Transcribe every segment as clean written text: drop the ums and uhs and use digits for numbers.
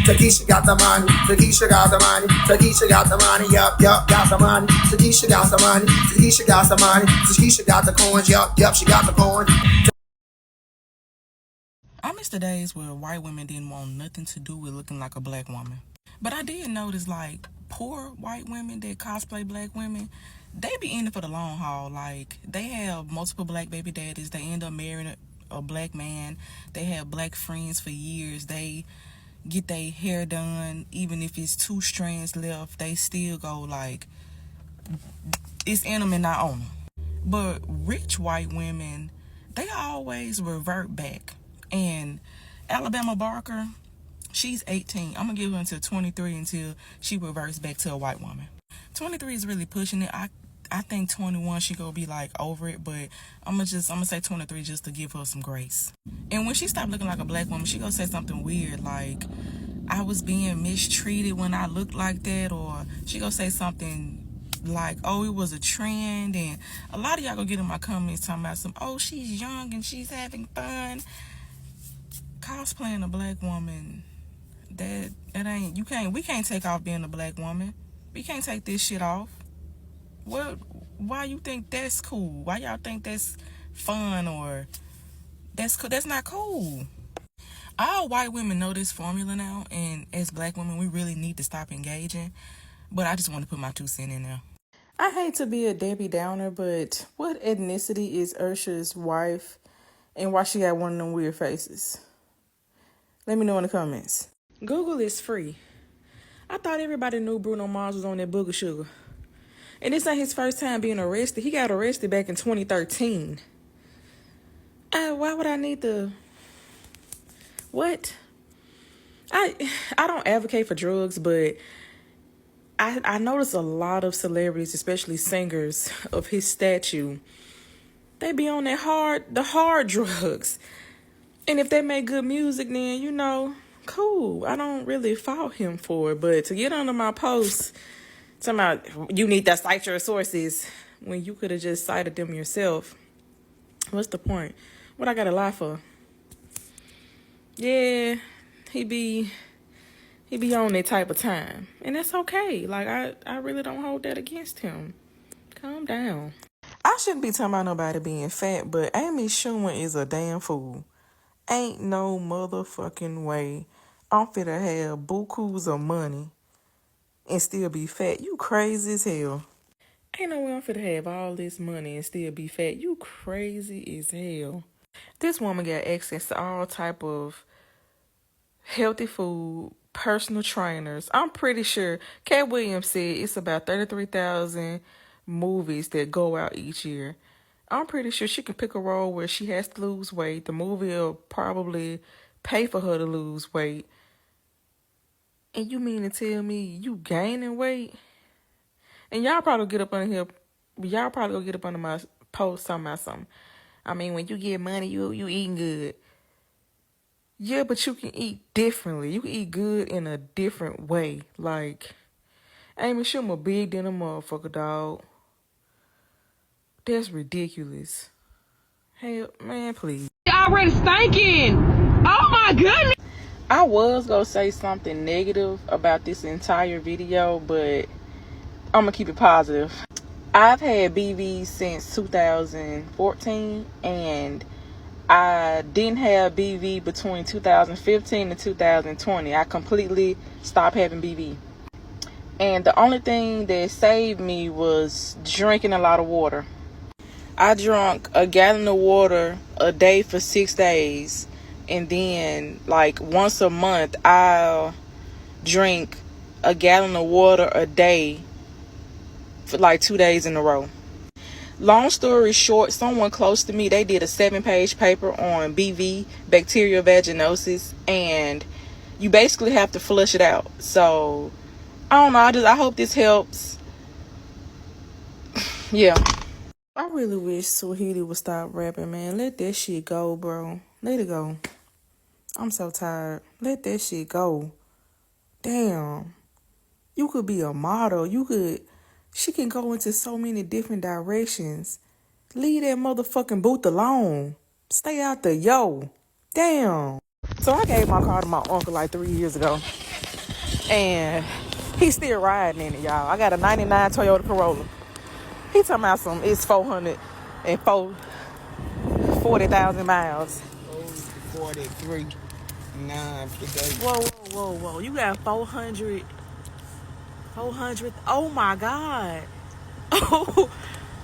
Takeisha got the money. Takeisha got the money. Takeisha got the money. Yup, got the money. Takeisha got the money. Takeisha got the money. Takeisha got the coins. Yup, she got the coins. I miss the days where white women didn't want nothing to do with looking like a black woman. But I did notice, like, poor white women that cosplay black women, they be in it for the long haul. Like, they have multiple black baby daddies. They end up marrying a black man. They have black friends for years. They get their hair done. Even if it's 2 strands left, they still go, like, it's in them and not on them. But rich white women, they always revert back. And Alabama Barker, she's 18. I'm going to give her until 23 until she reverts back to a white woman. 23 is really pushing it. I think 21 she going to be like over it, but I'm going to say 23 just to give her some grace. And when she stopped looking like a black woman, she going to say something weird like, I was being mistreated when I looked like that, or she going to say something like, oh, it was a trend. And a lot of y'all gonna get in my comments talking about oh, she's young and she's having fun. Cosplaying a black woman, that ain't, we can't take off being a black woman. We can't take this shit off. Why you think that's cool? Why y'all think that's fun or that's cool? That's not cool. All white women know this formula now, and as black women, we really need to stop engaging. But I just want to put my 2 cents in there. I hate to be a Debbie Downer, but what ethnicity is Ursha's wife, and why she got one of them weird faces? Let me know in the comments. Google is free. I thought everybody knew Bruno Mars was on that booger sugar. And this ain't his first time being arrested. He got arrested back in 2013. Why would I need to... What? I don't advocate for drugs, but I notice a lot of celebrities, especially singers of his statue, they be on the hard drugs. And if they make good music, then, cool. I don't really fault him for it. But to get under my post, talking about you need to cite your sources when you could have just cited them yourself. What's the point? What I gotta lie for? Yeah, he be on that type of time. And that's okay. Like, I really don't hold that against him. Calm down. I shouldn't be talking about nobody being fat, but Amy Schumer is a damn fool. Ain't no motherfucking way I'm finna have bukus of money and still be fat. You crazy as hell. Ain't no way I'm finna have all this money and still be fat. You crazy as hell. This woman got access to all type of healthy food, personal trainers. I'm pretty sure Cat Williams said it's about 33,000 movies that go out each year. I'm pretty sure she can pick a role where she has to lose weight. The movie will probably pay for her to lose weight. And you mean to tell me you gaining weight? And y'all probably get up on here. Y'all probably gonna get up under my post talking about something. I mean, when you get money, you eating good. Yeah, but you can eat differently. You can eat good in a different way. Like, Amy Schumer big than a motherfucker, dog. That's ridiculous. Hey, man, please. Already stinking. Oh my goodness. I was gonna say something negative about this entire video, but I'm gonna keep it positive. I've had BV since 2014, and I didn't have BV between 2015 and 2020. I completely stopped having BV. And the only thing that saved me was drinking a lot of water. I drank a gallon of water a day for 6 days. And then, like, once a month, I'll drink a gallon of water a day for like 2 days in a row. Long story short, someone close to me, they did a 7-page paper on BV, bacterial vaginosis, and you basically have to flush it out. So, I don't know, I hope this helps. Yeah. I really wish Swahili would stop rapping, man. Let that shit go, bro. Let it go. I'm so tired. Let that shit go. Damn. You could be a model. She can go into so many different directions. Leave that motherfucking booth alone. Stay out the yo. Damn. So I gave my car to my uncle like 3 years ago. And he's still riding in it, y'all. I got a 99 Toyota Corolla. He talking about it's 440,000 miles. 43, 9 today. Whoa. You got 400. Oh my God. Oh,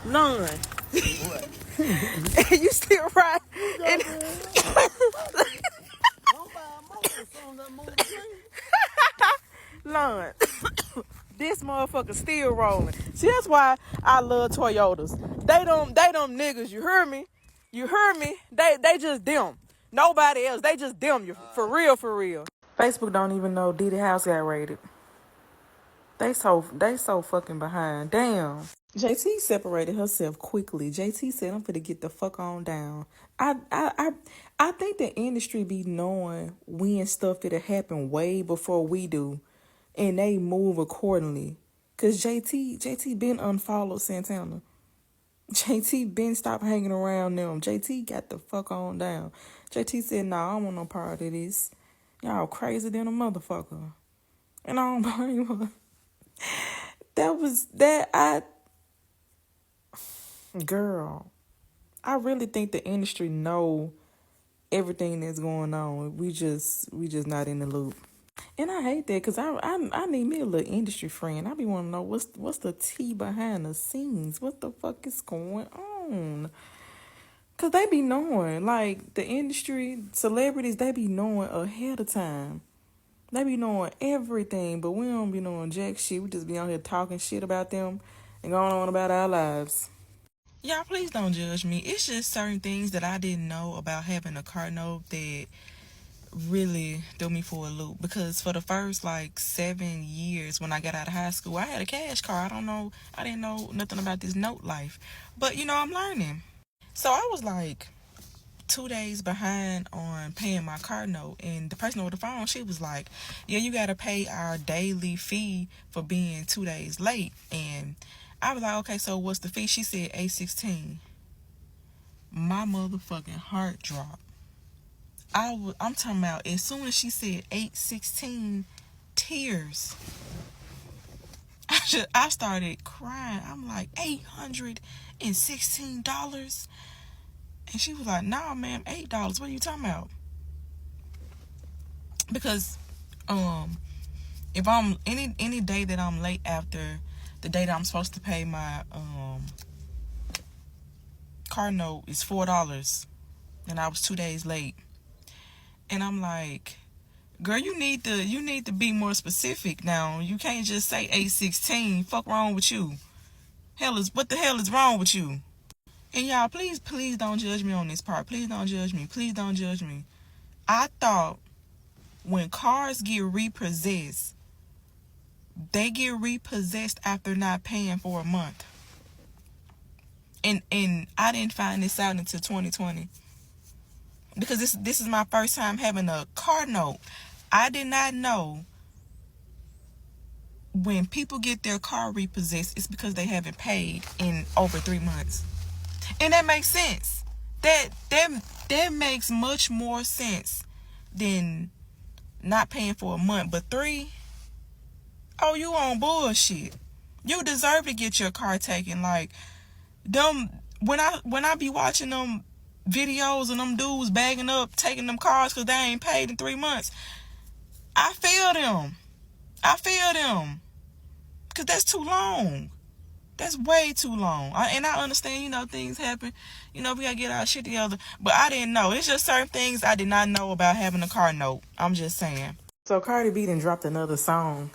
none. What? You still riding? And Don't buy a motor as soon as I move the thing. none. This motherfucker still rolling. See, that's why I love Toyotas. They them niggas, you heard me? You heard me? They just them. Nobody else. They just them. You for real, for real. Facebook don't even know Diddy house got raided. They so fucking behind. Damn. JT separated herself quickly. JT said, "I'm finna get the fuck on down." I think the industry be knowing when stuff it'll happen way before we do, and they move accordingly. Cause JT been unfollowed Santana. JT been stopped hanging around them. JT got the fuck on down. JT said, "Nah, I don't want no part of this. Y'all crazy than a motherfucker." And I don't blame her. Girl, I really think the industry know everything that's going on. We just not in the loop. And I hate that because I need me a little industry friend. I be wanting to know what's the tea behind the scenes. What the fuck is going on? Because they be knowing. Like, the industry, celebrities, they be knowing ahead of time. They be knowing everything, but we don't be knowing jack shit. We just be out here talking shit about them and going on about our lives. Y'all, please don't judge me. It's just certain things that I didn't know about having a car note that really threw me for a loop. Because for the first, 7 years when I got out of high school, I had a cash car. I didn't know nothing about this note life. But, I'm learning. So I was 2 days behind on paying my car note, and the person over the phone, she was like, "Yeah, you gotta pay our daily fee for being 2 days late." And I was like, "Okay, so what's the fee?" She said $816. My motherfucking heart dropped. I'm talking about, as soon as she said $816, tears. I started crying. I'm like, $816. And she was like, "Nah, ma'am, $8. What are you talking about?" Because if I'm any day that I'm late after the day that I'm supposed to pay my car note is $4, and I was 2 days late. And I'm like, "Girl, you need to be more specific now. You can't just say $816. Fuck wrong with you? What the hell is wrong with you?" And y'all, please don't judge me on this part. Please don't judge me. Please don't judge me. I thought when cars get repossessed, they get repossessed after not paying for a month. And I didn't find this out until 2020. Because this is my first time having a car note. I did not know when people get their car repossessed, it's because they haven't paid in over 3 months. And that makes sense. That makes much more sense than not paying for a month. But 3, oh, you on bullshit. You deserve to get your car taken. Like, them, when I be watching them videos and them dudes bagging up, taking them cars because they ain't paid in 3 months, I feel them. Because that's too long. That's way too long. And I understand, things happen. We gotta get our shit together. But I didn't know. It's just certain things I did not know about having a car note. I'm just saying. So Cardi B done dropped another song.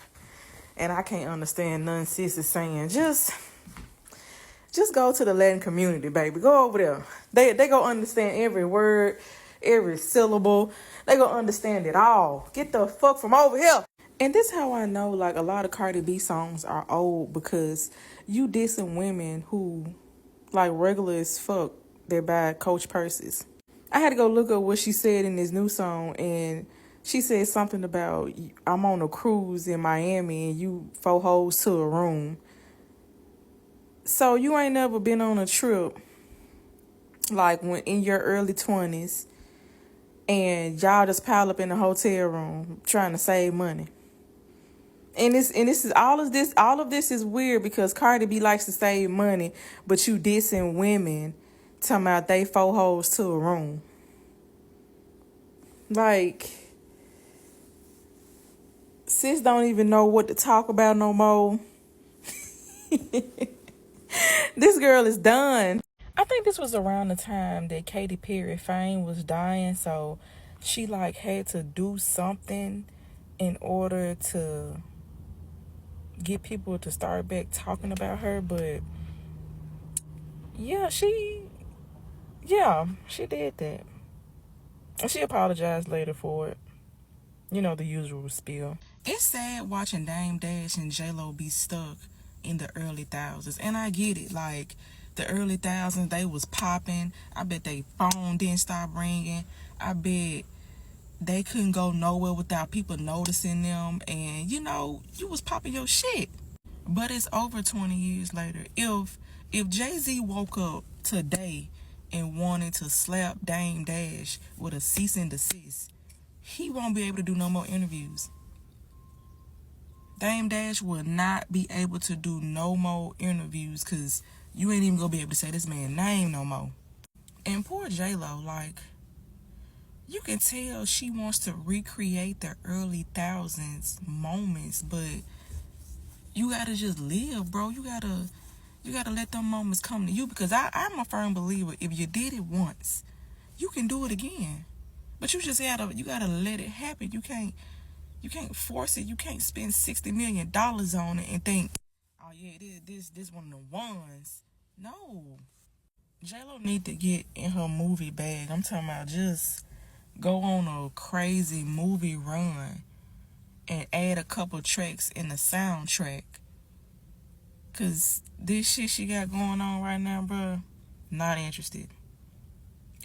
And I can't understand none sis is saying. Just go to the Latin community, baby. Go over there. They go understand every word, every syllable. They go understand it all. Get the fuck from over here. And this how I know, a lot of Cardi B songs are old, because you dissing women who, regular as fuck, they buy Coach purses. I had to go look up what she said in this new song, and she said something about, "I'm on a cruise in Miami and you 4 hoes to a room." So you ain't never been on a trip, when in your early 20s, and y'all just pile up in the hotel room trying to save money. And this is all of this is weird because Cardi B likes to save money, but you dissing women talking about they 4 hoes to a room. Like, sis don't even know what to talk about no more. This girl is done. I think this was around the time that Katy Perry fame was dying, so she like had to do something in order to get people to start back talking about her. But yeah, she did that. And she apologized later for it. You know, the usual spiel. It's sad watching Dame Dash and J-Lo be stuck in the early thousands. And I get it. Like, the early thousands, they was popping. I bet they phone didn't stop ringing. I bet they couldn't go nowhere without people noticing them. And, you know, you was popping your shit. But it's over 20 years later. If Jay-Z woke up today and wanted to slap Dame Dash with a cease and desist, he won't be able to do no more interviews. Dame Dash will not be able to do no more interviews because you ain't even gonna be able to say this man's name no more. And poor J-Lo, like, you can tell she wants to recreate the early thousands moments, but you gotta just live, bro. You gotta let them moments come to you, because I'm a firm believer, if you did it once, you can do it again. But you gotta let it happen. You can't force it. You can't spend $60 million on it and think, oh yeah, this one of the ones. No. J-Lo need to get in her movie bag. I'm talking about just go on a crazy movie run and add a couple tracks in the soundtrack. Cause this shit she got going on right now, bro, not interested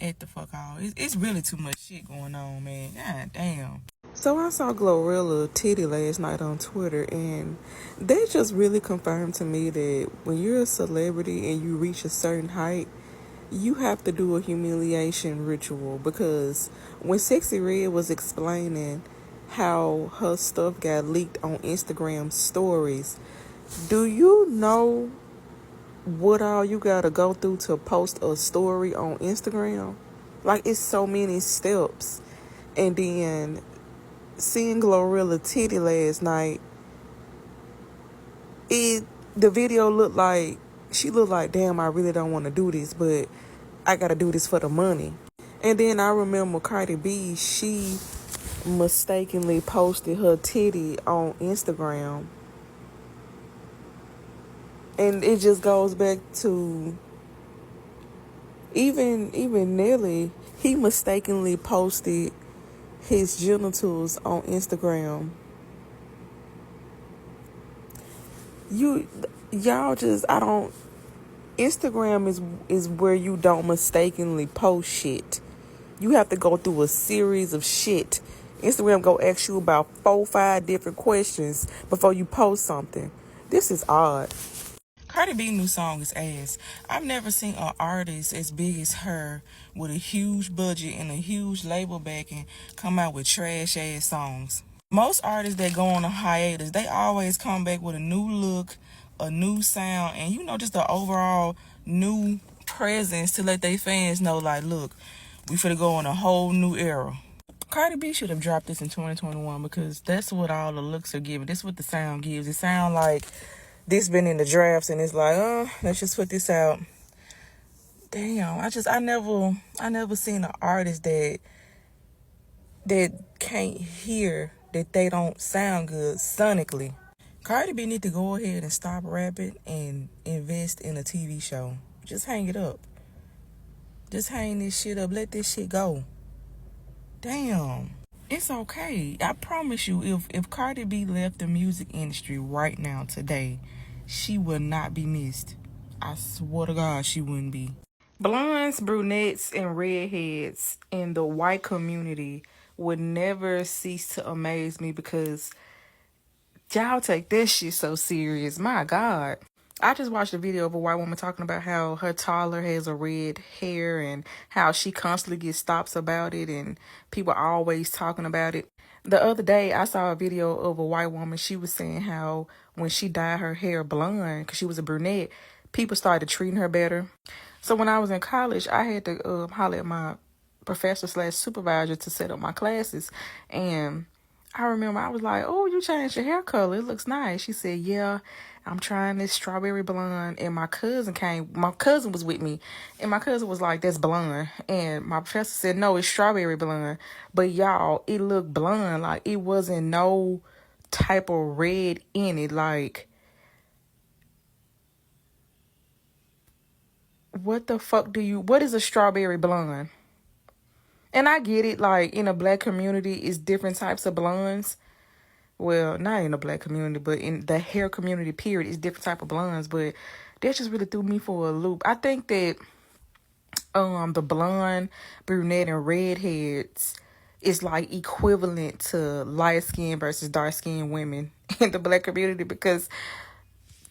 at the fuck all. It's really too much shit going on, man. God damn. So I saw Glorilla Titty last night on Twitter, and they just really confirmed to me that when you're a celebrity and you reach a certain height, you have to do a humiliation ritual. Because when Sexy Red was explaining how her stuff got leaked on Instagram stories, do you know what all you gotta go through to post a story on Instagram? Like, it's so many steps. And then seeing Glorilla Titty last night, the video looked like she looked like, damn, I really don't want to do this, but I gotta do this for the money. And then I remember Cardi B, she mistakenly posted her titty on Instagram. And it just goes back to even Nelly, he mistakenly posted his genitals on Instagram. Y'all just, I don't, Instagram is where you don't mistakenly post shit. You have to go through a series of shit. Instagram go ask you about 4-5 different questions before you post something. This is odd. Cardi B new song is ass. I've never seen an artist as big as her with a huge budget and a huge label backing come out with trash ass songs. Most artists that go on a hiatus, they always come back with a new look, a new sound, and just the overall new presence to let their fans know, like, look, we finna go on a whole new era. Cardi B should have dropped this in 2021 because that's what all the looks are giving. This is what the sound gives. It sounds like this been in the drafts and it's like, let's just put this out. Damn, I never seen an artist that can't hear that they don't sound good sonically. Cardi B need to go ahead and stop rapping and invest in a TV show. Just hang it up. Just hang this shit up. Let this shit go. Damn. It's okay. I promise you, if Cardi B left the music industry right now, today, she would not be missed. I swear to God, she wouldn't be. Blondes, brunettes, and redheads in the white community would never cease to amaze me because y'all take that shit so serious. My God. I just watched a video of a white woman talking about how her toddler has a red hair and how she constantly gets stops about it and people are always talking about it. The other day, I saw a video of a white woman. She was saying how when she dyed her hair blonde, because she was a brunette, people started treating her better. So when I was in college, I had to holler at my professor slash supervisor to set up my classes. And I remember I was like, "Oh, you changed your hair color. It looks nice." She said, "Yeah, I'm trying this strawberry blonde." And my cousin was with me. And my cousin was like, "That's blonde." And my professor said, "No, it's strawberry blonde." But y'all, it looked blonde. Like, it wasn't no type of red in it. Like, what the fuck what is a strawberry blonde? And I get it, like, in a black community, it's different types of blondes. Well, not in the black community, but in the hair community, period, it's different type of blondes. But that just really threw me for a loop. I think that the blonde, brunette, and redheads is like equivalent to light skin versus dark skin women in the black community, because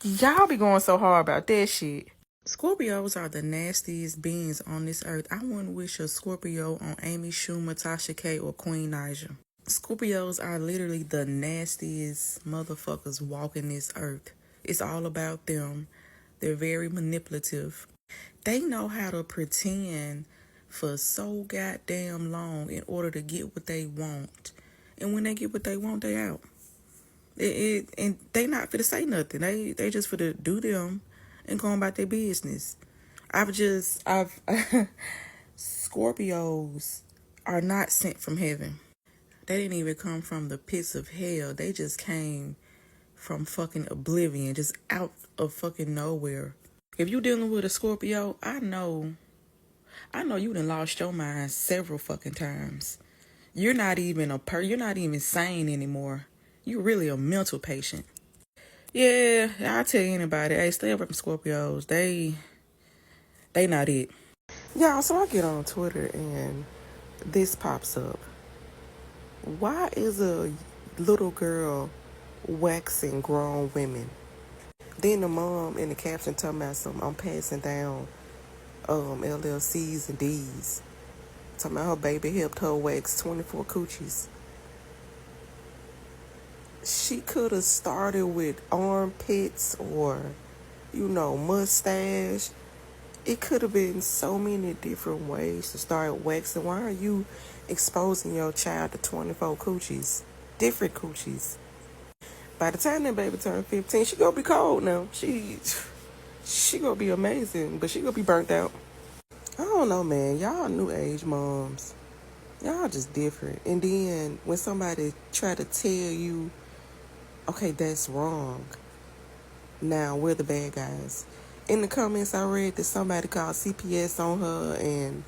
y'all be going so hard about that shit. Scorpios are the nastiest beings on this earth. I wouldn't wish a Scorpio on Amy Schumer, Tasha K, or Queen Naija. Scorpios are literally the nastiest motherfuckers walking this earth. It's all about them. They're very manipulative. They know how to pretend for so goddamn long in order to get what they want. And when they get what they want, they out. And they not finna say nothing. They just finna do them and go about their business. Scorpios are not sent from heaven. They didn't even come from the pits of hell. They just came from fucking oblivion, just out of fucking nowhere. If you dealing with a Scorpio, I know you done lost your mind several fucking times. You're not even you're not even sane anymore. You're really a mental patient. Yeah, I'll tell anybody, hey, stay away from Scorpios. They not it. Yeah, so I get on Twitter and this pops up. Why is a little girl waxing grown women? Then the mom in the caption talking about I'm passing down LLCs and D's. Talking about her baby helped her wax 24 coochies. She could have started with armpits or, mustache. It could have been so many different ways to start waxing. Why are you exposing your child to 24 coochies? Different coochies. By the time that baby turn 15, she gonna be cold now. She gonna be amazing, but she gonna be burnt out. I don't know, man. Y'all new age moms. Y'all just different. And then when somebody try to tell you, okay, that's wrong. Now we're the bad guys. In the comments, I read that somebody called CPS on her, and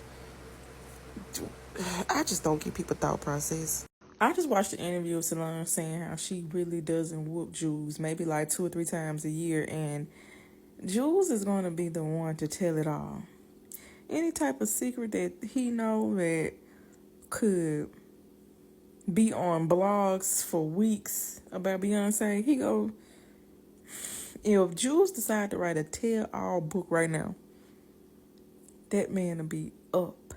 I just don't give people thought process. I just watched an interview of Solange saying how she really doesn't whoop Jules maybe like 2 or 3 times a year, and Jules is going to be the one to tell it all. Any type of secret that he know that could be on blogs for weeks about Beyonce, if Jules decide to write a tell-all book right now, that man will be up.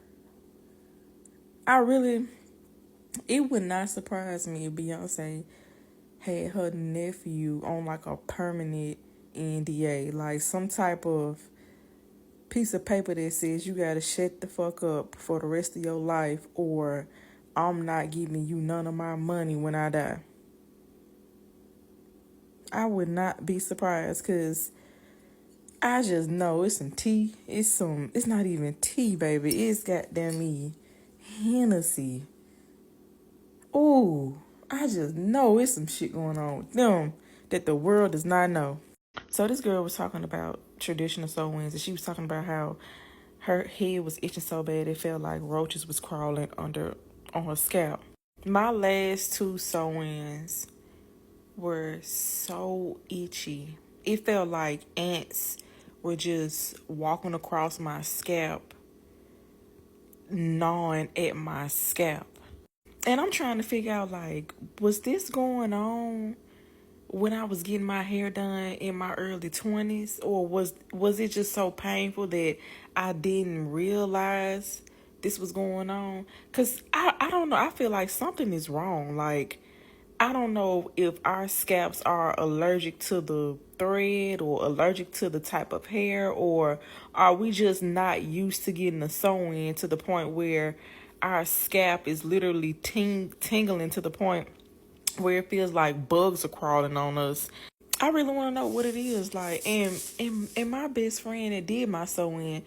It would not surprise me if Beyonce had her nephew on like a permanent NDA, like some type of piece of paper that says you gotta shut the fuck up for the rest of your life, or I'm not giving you none of my money when I die. I would not be surprised, because I just know it's some tea. It's not even tea, baby. It's goddamn me Hennessy. Ooh, I just know it's some shit going on with them that the world does not know. So this girl was talking about traditional sew-ins, and she was talking about how her head was itching so bad it felt like roaches was crawling on her scalp. My last 2 sew-ins were so itchy. It felt like ants were just walking across my scalp, gnawing at my scalp. And I'm trying to figure out, like, was this going on when I was getting my hair done in my early 20s, or was it just so painful that I didn't realize this was going on? Cuz I don't know, I feel like something is wrong. Like, I don't know if our scalps are allergic to the thread or allergic to the type of hair, or are we just not used to getting a sew-in to the point where our scalp is literally tingling to the point where it feels like bugs are crawling on us. I really want to know what it is like. And my best friend that did my sew-in,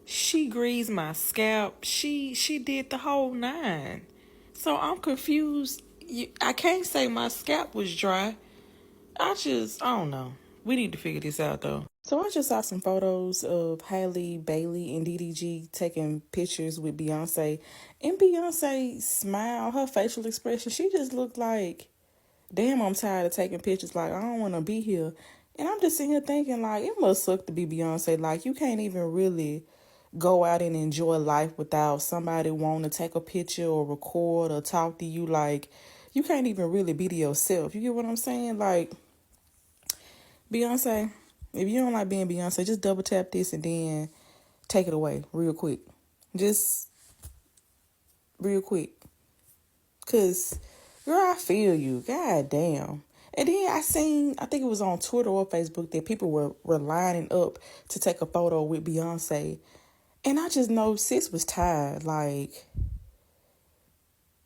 she greased my scalp. She did the whole nine. So I'm confused. I can't say my scalp was dry. I don't know. We need to figure this out though. So I just saw some photos of Hailey Bailey and DDG taking pictures with Beyonce. And Beyonce's smile, her facial expression, she just looked like, damn, I'm tired of taking pictures. Like, I don't want to be here. And I'm just sitting here thinking, like, it must suck to be Beyonce. Like, you can't even really go out and enjoy life without somebody wanting to take a picture or record or talk to you. Like, you can't even really be to yourself. You get what I'm saying? Like, Beyonce, if you don't like being Beyonce, just double tap this and then take it away real quick. Just real quick. Because, girl, I feel you. God damn. And then I think it was on Twitter or Facebook that people were lining up to take a photo with Beyonce. And I just know sis was tired. Like,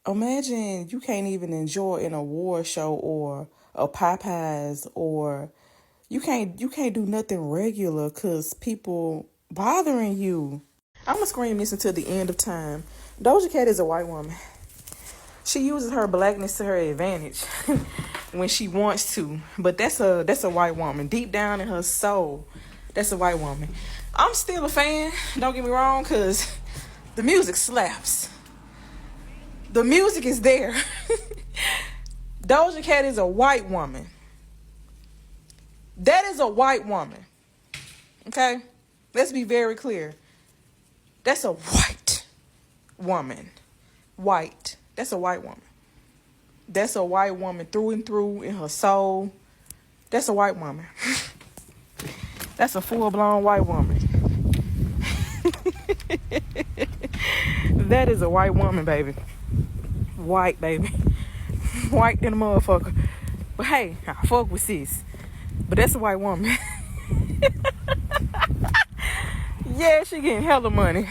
imagine you can't even enjoy an award show or a Popeyes, or you can't do nothing regular because people bothering you. I'm going to scream this until the end of time. Doja Cat is a white woman. She uses her blackness to her advantage when she wants to, but that's a white woman. Deep down in her soul, that's a white woman. I'm still a fan, don't get me wrong, because the music slaps. The music is there. Doja Cat is a white woman. That is a white woman. Okay? Let's be very clear. That's a white woman. White. That's a white woman. That's a white woman through and through in her soul. That's a white woman. That's a full-blown white woman. That is a white woman, baby. White, baby. White than a motherfucker. But hey, I fuck with sis. But that's a white woman. Yeah, she getting hella money.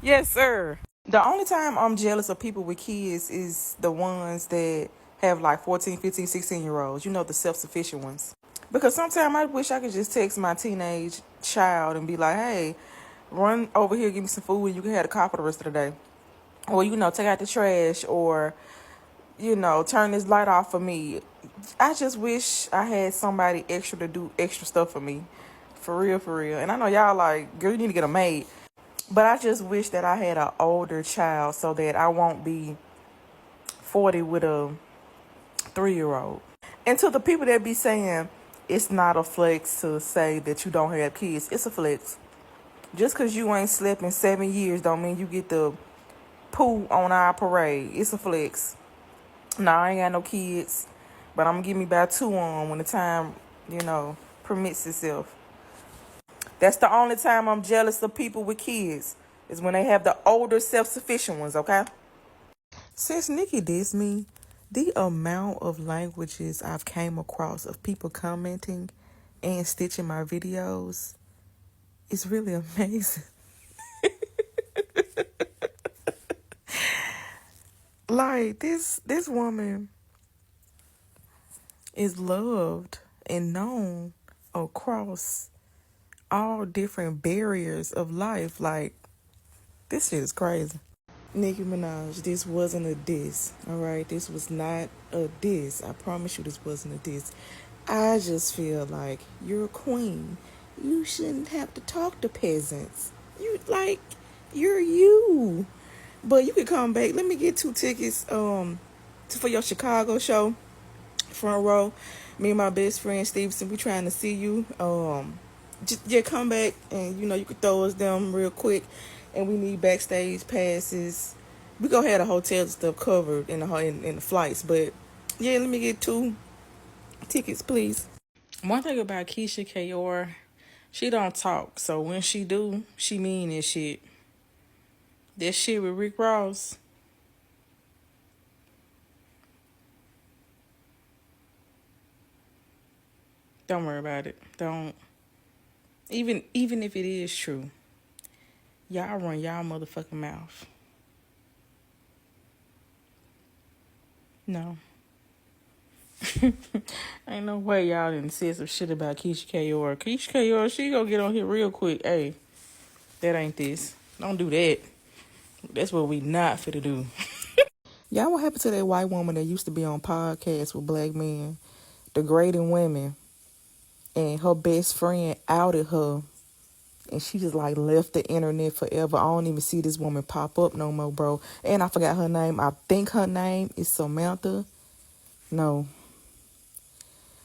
Yes, sir. The only time I'm jealous of people with kids is the ones that have like 14, 15, 16-year-olds. You know, the self-sufficient ones. Because sometimes I wish I could just text my teenage child and be like, hey, run over here, give me some food, and you can have the car for the rest of the day. Or, you know, take out the trash, or, you know, turn this light off for me. I just wish I had somebody extra to do extra stuff for me. For real, for real. And I know y'all like, girl, you need to get a maid. But I just wish that I had an older child so that I won't be 40 with a 3-year-old. And to the people that be saying it's not a flex to say that you don't have kids, it's a flex. Just because you ain't slept in 7 years don't mean you get the poo on our parade. It's a flex. Nah, I ain't got no kids, but I'm going to give me about 2 on when the time, you know, permits itself. That's the only time I'm jealous of people with kids, is when they have the older self-sufficient ones, okay? Since Nikki dissed me, the amount of languages I've came across of people commenting and stitching my videos is really amazing. Like, this woman is loved and known across all different barriers of life. Like, this shit is crazy. Nicki Minaj, this wasn't a diss, all right? This was not a diss. I promise you this wasn't a diss. I just feel like you're a queen. You shouldn't have to talk to peasants. You're you. But you could come back. Let me get 2 tickets for your Chicago show. Front row. Me and my best friend Stevenson, we trying to see you. Come back, and you know you could throw us them real quick. And we need backstage passes. We gonna have the hotel stuff covered in the flights, but yeah, let me get two Tickets, please. One thing about Keisha Kayor, she don't talk. So when she do, she mean this shit. That shit with Rick Ross. Don't worry about it. Don't. Even if it is true, y'all run y'all motherfucking mouth. No. Ain't no way y'all didn't say some shit about Keisha Kayor. Keisha Kayor, she gonna get on here real quick. Hey, that ain't this. Don't do that. That's what we not finna do. Y'all, what happened to that white woman that used to be on podcasts with black men, degrading women, and her best friend outed her, and she just like left the internet forever. I don't even see this woman pop up no more, bro. And I forgot her name. I think her name is Samantha. No.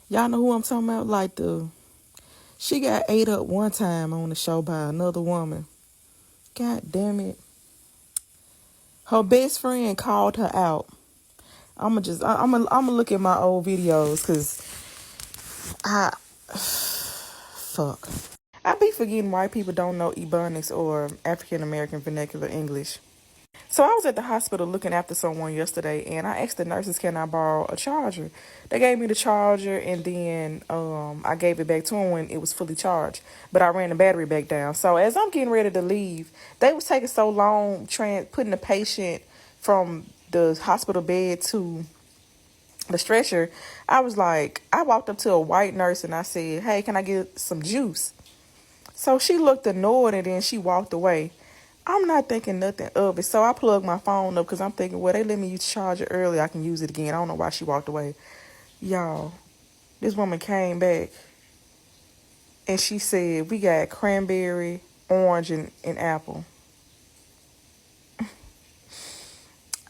Y'all know who I'm talking about? Like she got ate up one time on the show by another woman. God damn it. Her best friend called her out. I'm gonna look at my old videos because fuck. I be forgetting white people don't know Ebonics or African American vernacular English. So I was at the hospital looking after someone yesterday, and I asked the nurses, can I borrow a charger? They gave me the charger, and then I gave it back to them when it was fully charged. But I ran the battery back down. So as I'm getting ready to leave, they was taking so long putting the patient from the hospital bed to the stretcher. I walked up to a white nurse, and I said, hey, can I get some juice? So she looked annoyed, and then she walked away. I'm not thinking nothing of it. So I plugged my phone up because I'm thinking, well, they let me use charge it early. I can use it again. I don't know why she walked away. Y'all, this woman came back and she said, we got cranberry, orange, and apple.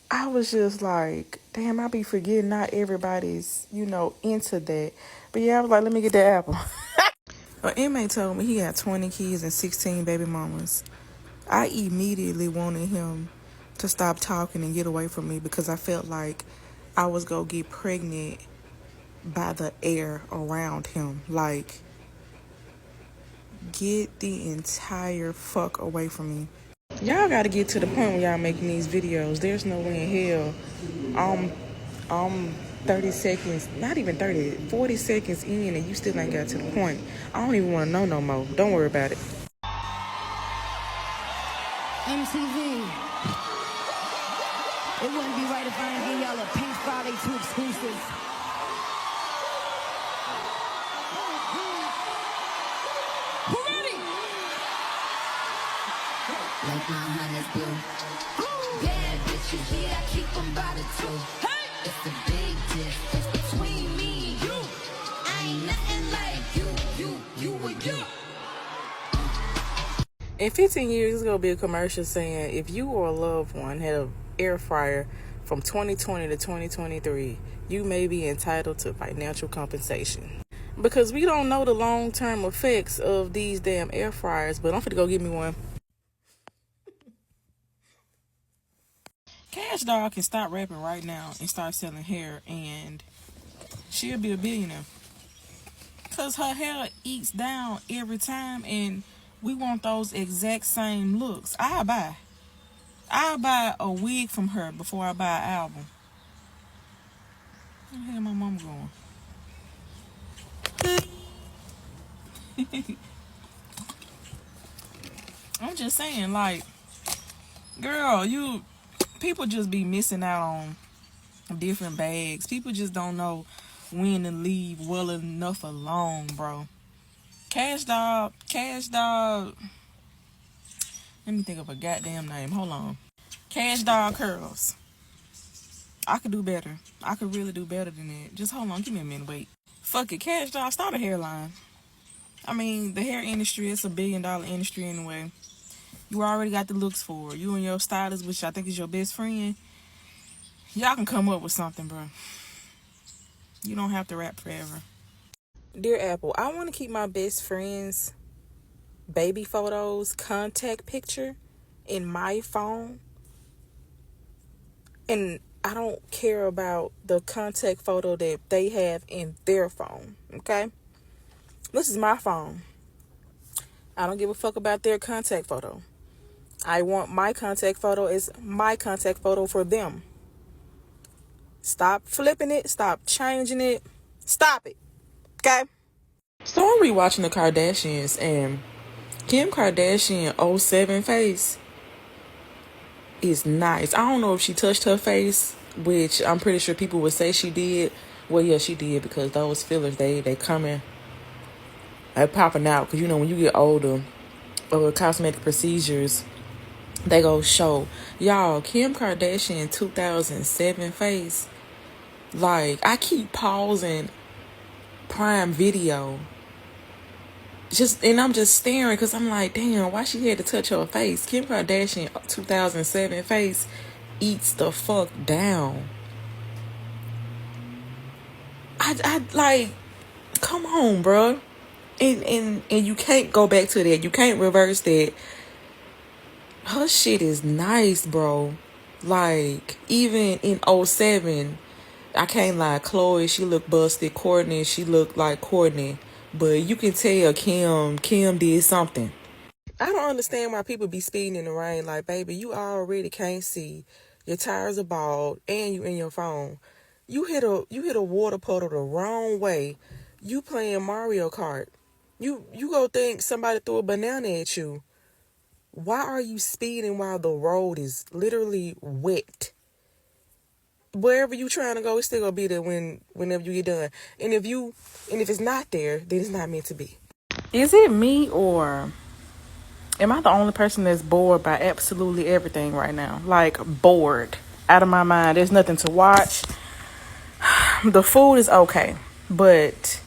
I was just like, damn, I be forgetting not everybody's, into that. But yeah, I was like, let me get that apple. An inmate told me he got 20 kids and 16 baby mamas. I immediately wanted him to stop talking and get away from me because I felt like I was going to get pregnant by the air around him. Like, get the entire fuck away from me. Y'all got to get to the point when y'all making these videos. There's no way in hell I'm 30 seconds, not even 30, 40 seconds in and you still ain't got to the point. I don't even want to know no more. Don't worry about it. MTV. It wouldn't be right if I didn't give y'all a Pink Friday 2 exclusive. Who ready? Like my honey's blue. Bad bitches, yeah, I keep them by the two. Hey! It's a big difference between me and you. I ain't nothing like you and you. In 15 years, there's going to be a commercial saying, if you or a loved one had an air fryer from 2020 to 2023, you may be entitled to financial compensation. Because we don't know the long-term effects of these damn air fryers, but I'm finna go get me one. Cash Doll can stop rapping right now and start selling hair, and she'll be a billionaire. Because her hair eats down every time, and we want those exact same looks. I'll buy a wig from her before I buy an album. Where the hell my mama going? I'm just saying, like, girl, people just be missing out on different bags. People just don't know when to leave well enough alone, bro. Cash Dog. Let me think of a goddamn name. Hold on. Cash Dog Curls. I could do better. I could really do better than that. Just hold on. Give me a minute. Wait. Fuck it. Cash Dog. Start a hairline. I mean, the hair industry, it's $1 billion industry anyway. You already got the looks for it. You and your stylist, which I think is your best friend, y'all can come up with something, bro. You don't have to rap forever. Dear Apple, I want to keep my best friend's baby photos contact picture in my phone. And I don't care about the contact photo that they have in their phone. Okay? This is my phone. I don't give a fuck about their contact photo. I want my contact photo as my contact photo for them. Stop flipping it. Stop changing it. Stop it. Okay? So I'm rewatching the Kardashians, and Kim Kardashian '07 face is nice. I don't know if she touched her face, which I'm pretty sure people would say she did. Well, yeah, she did, because those fillers, they coming, they popping out. Because, you know, when you get older, cosmetic procedures, they go show. Y'all, Kim Kardashian 2007 face, like, I keep pausing Prime Video, and I'm just staring, because I'm like, damn, why she had to touch her face? Kim Kardashian 2007 face eats the fuck down. I like, come on, bro. And you can't go back to that. You can't reverse that. Her shit is nice, bro. Like, even in '07, I can't lie, Chloe, she looked busted. Courtney, she looked like Courtney. But you can tell Kim did something. I don't understand why people be speeding in the rain. Like, baby, you already can't see. Your tires are bald, and you in your phone. You hit a water puddle the wrong way. You playing Mario Kart. You go think somebody threw a banana at you. Why are you speeding while the road is literally wet? Wherever you trying to go, it's still gonna be there whenever you get done. And if it's not there, then it's not meant to be. Is it me, or am I the only person that's bored by absolutely everything right now? Like, bored. Out of my mind. There's nothing to watch. The food is okay, but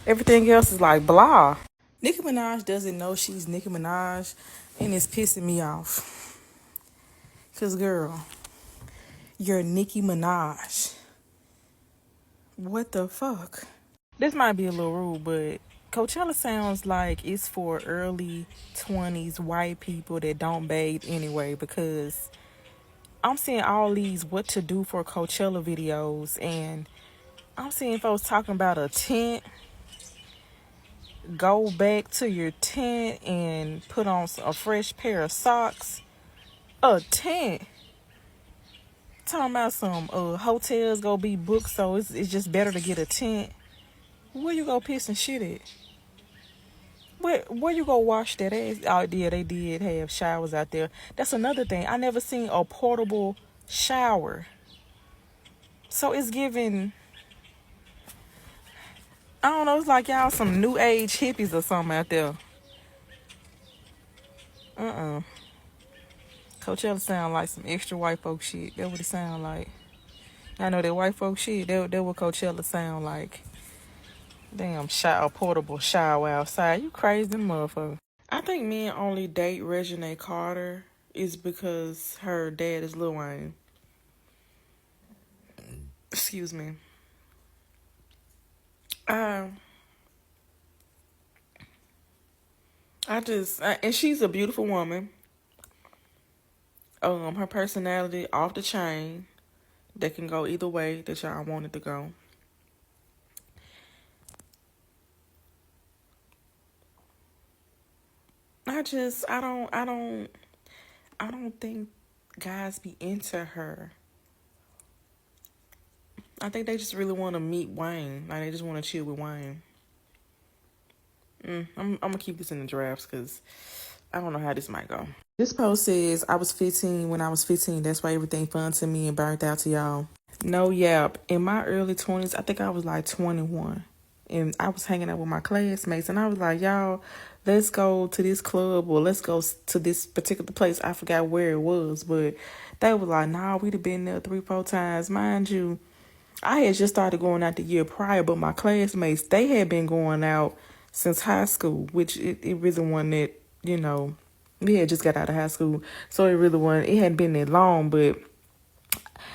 everything else is like blah. Nicki Minaj doesn't know she's Nicki Minaj, and it's pissing me off. Cause girl, you're Nicki Minaj. What the fuck? This might be a little rude, but Coachella sounds like it's for early 20s white people that don't bathe anyway, because I'm seeing all these what to do for Coachella videos, and I'm seeing folks talking about a tent. Go back to your tent and put on a fresh pair of socks. A tent. Talking about some hotels go be booked, so it's just better to get a tent. Where you go piss and shit at? Where you go wash that ass? Oh yeah, they did have showers out there. That's another thing. I never seen a portable shower. So it's giving, I don't know, it's like y'all some new age hippies or something out there. Coachella sound like some extra white folk shit. That what it sound like. I know that white folk shit. That what Coachella sound like. Damn, portable shower outside. You crazy motherfucker. I think men only date Reginae Carter is because her dad is Lil Wayne. Excuse me. And she's a beautiful woman. Her personality off the chain. That can go either way that y'all want it to go. I don't think guys be into her. I think they just really want to meet Wayne. Like, they just want to chill with Wayne. I'm gonna keep this in the drafts because I don't know how this might go. This post says, I was 15 when I was 15. That's why everything fun to me and burnt out to y'all. No, yap. In my early 20s, I think I was like 21. And I was hanging out with my classmates. And I was like, y'all, let's go to this club, or let's go to this particular place. I forgot where it was. But they were like, nah, we'd have been there 3-4 times. Mind you, I had just started going out the year prior. But my classmates, they had been going out since high school. Which it really wasn't that, you know, we had just got out of high school. So it hadn't been that long. But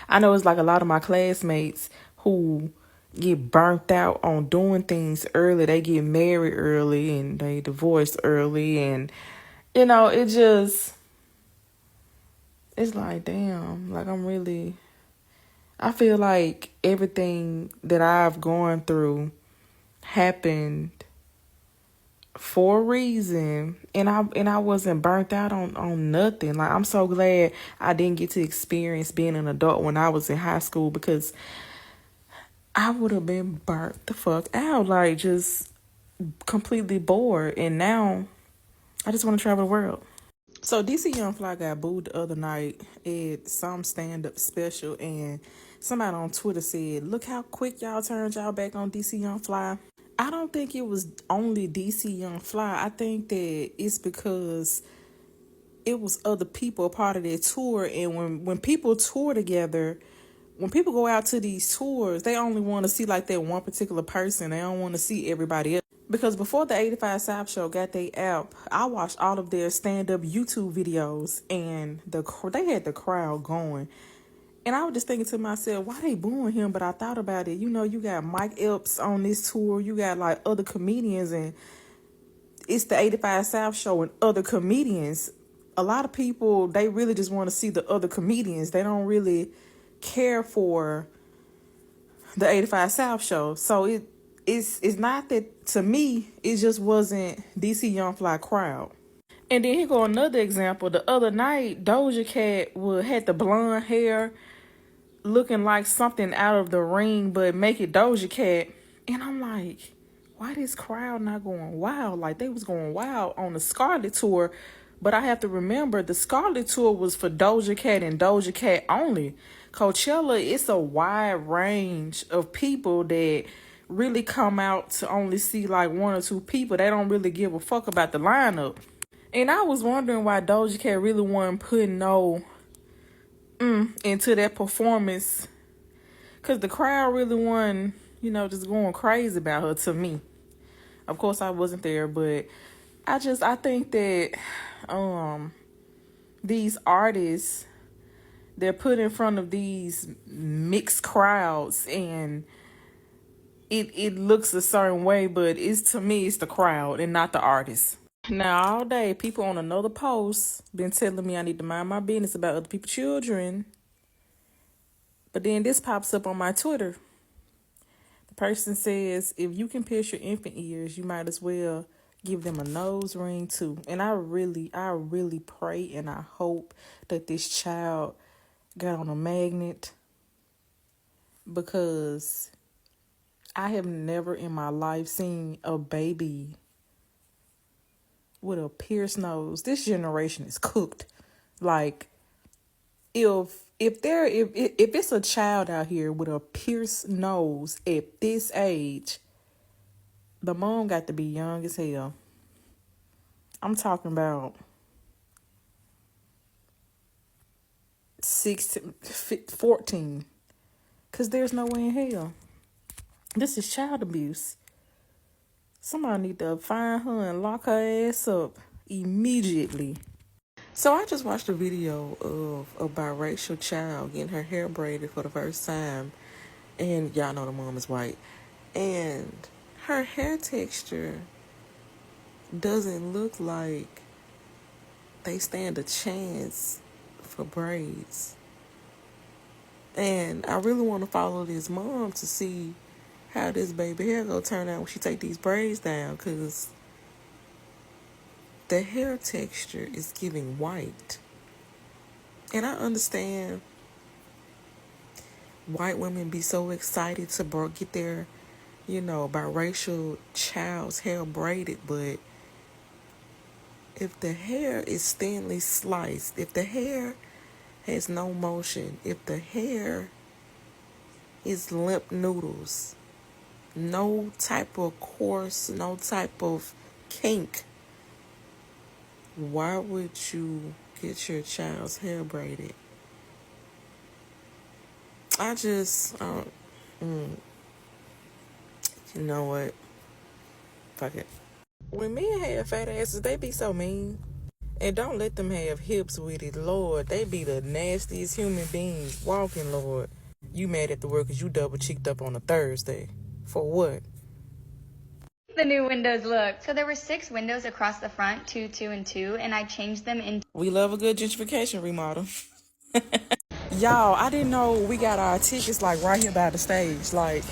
I know it's like a lot of my classmates who get burnt out on doing things early. They get married early and they divorce early, and you know, it's like, damn, like I'm really I feel like everything that I've gone through happened for a reason, and I wasn't burnt out on nothing. Like, I'm so glad I didn't get to experience being an adult when I was in high school, because I would have been burnt the fuck out, like just completely bored. And now I just want to travel the world. So DC Young Fly got booed the other night at some stand-up special, and somebody on Twitter said, "Look how quick y'all turned y'all back on DC Young Fly." I don't think it was only DC Young Fly. I think that it's because it was other people a part of their tour, and when people tour together, when people go out to these tours, they only want to see like that one particular person. They don't want to see everybody else. Because before the 85 South Show got their app, I watched all of their stand-up YouTube videos, and they had the crowd going. And I was just thinking to myself, why they booing him? But I thought about it. You know, you got Mike Epps on this tour. You got like other comedians, and it's the 85 South Show and other comedians. A lot of people, they really just want to see the other comedians. They don't really care for the 85 South Show. So it's not that, to me, it just wasn't DC Young Fly crowd. And then here go another example. The other night, Doja Cat had the blonde hair, looking like something out of the ring, but make it Doja Cat. And I'm like, why this crowd not going wild? Like, they was going wild on the Scarlet Tour. But I have to remember, the Scarlet Tour was for Doja Cat and Doja Cat only. Coachella, it's a wide range of people that really come out to only see like one or two people. They don't really give a fuck about the lineup. And I was wondering why Doja Cat really wasn't putting no into that performance, because the crowd really wasn't, just going crazy about her, to me. Of course, I wasn't there, but I think that these artists, they're put in front of these mixed crowds, and it looks a certain way, but to me, it's the crowd and not the artist. Now, all day, people on another post been telling me I need to mind my business about other people's children. But then this pops up on my Twitter. The person says, if you can pierce your infant ears, you might as well give them a nose ring too. And I really pray and I hope that this child got on a magnet, because I have never in my life seen a baby with a pierced nose. This generation is cooked. Like, if it's a child out here with a pierced nose at this age, the mom got to be young as hell. I'm talking about 16, 14. Because there's no way in hell. This is child abuse. Somebody need to find her and lock her ass up immediately. So I just watched a video of a biracial child getting her hair braided for the first time. And y'all know the mom is white. And her hair texture doesn't look like they stand a chance for braids. And I really want to follow this mom to see how this baby hair gonna turn out when she take these braids down, because the hair texture is giving white. And I understand white women be so excited to get their, biracial child's hair braided, but if the hair is thinly sliced, if the hair has no motion, if the hair is limp noodles, no type of coarse, no type of kink, why would you get your child's hair braided? You know what? Fuck it. When men have fat asses, they be so mean. And don't let them have hips with it, Lord. They be the nastiest human beings walking, Lord. You mad at the work because you double cheeked up on a Thursday. For what? The new windows look. So there were 6 windows across the front, 2, 2, and 2, and I changed them into... We love a good gentrification remodel. Y'all, I didn't know we got our tickets like right here by the stage. Like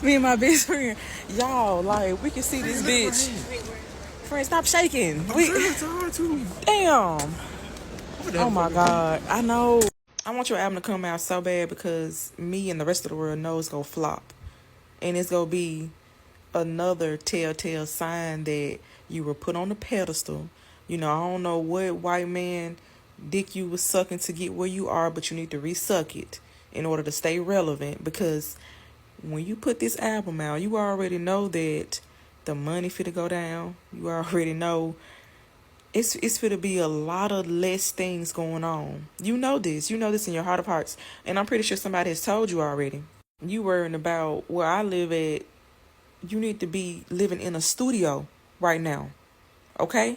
me and my best friend, y'all, like we can see this bitch. Friend, stop shaking. Damn. Oh my god, I know. I want your album to come out so bad because me and the rest of the world know it's gonna flop, and it's gonna be another telltale sign that you were put on a pedestal. You know, I don't know what white man dick you was sucking to get where you are, but you need to resuck it in order to stay relevant. Because when you put this album out, you already know that the money finna go down. You already know it's finna be a lot of less things going on. You know this. You know this in your heart of hearts. And I'm pretty sure somebody has told you already. You worrying about where I live at. You need to be living in a studio right now. Okay?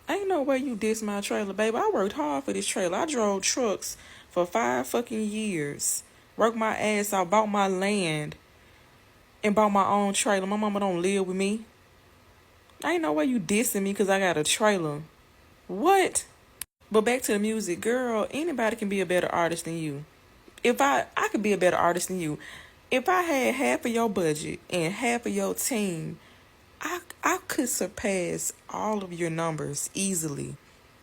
Ain't no way you diss my trailer, baby. I worked hard for this trailer. I drove trucks for 5 fucking years. Worked my ass off, bought my land, and bought my own trailer. My mama don't live with me. Ain't no way you dissing me because I got a trailer. What? But back to the music. Girl, anybody can be a better artist than you. If I could be a better artist than you. If I had half of your budget and half of your team, I could surpass all of your numbers easily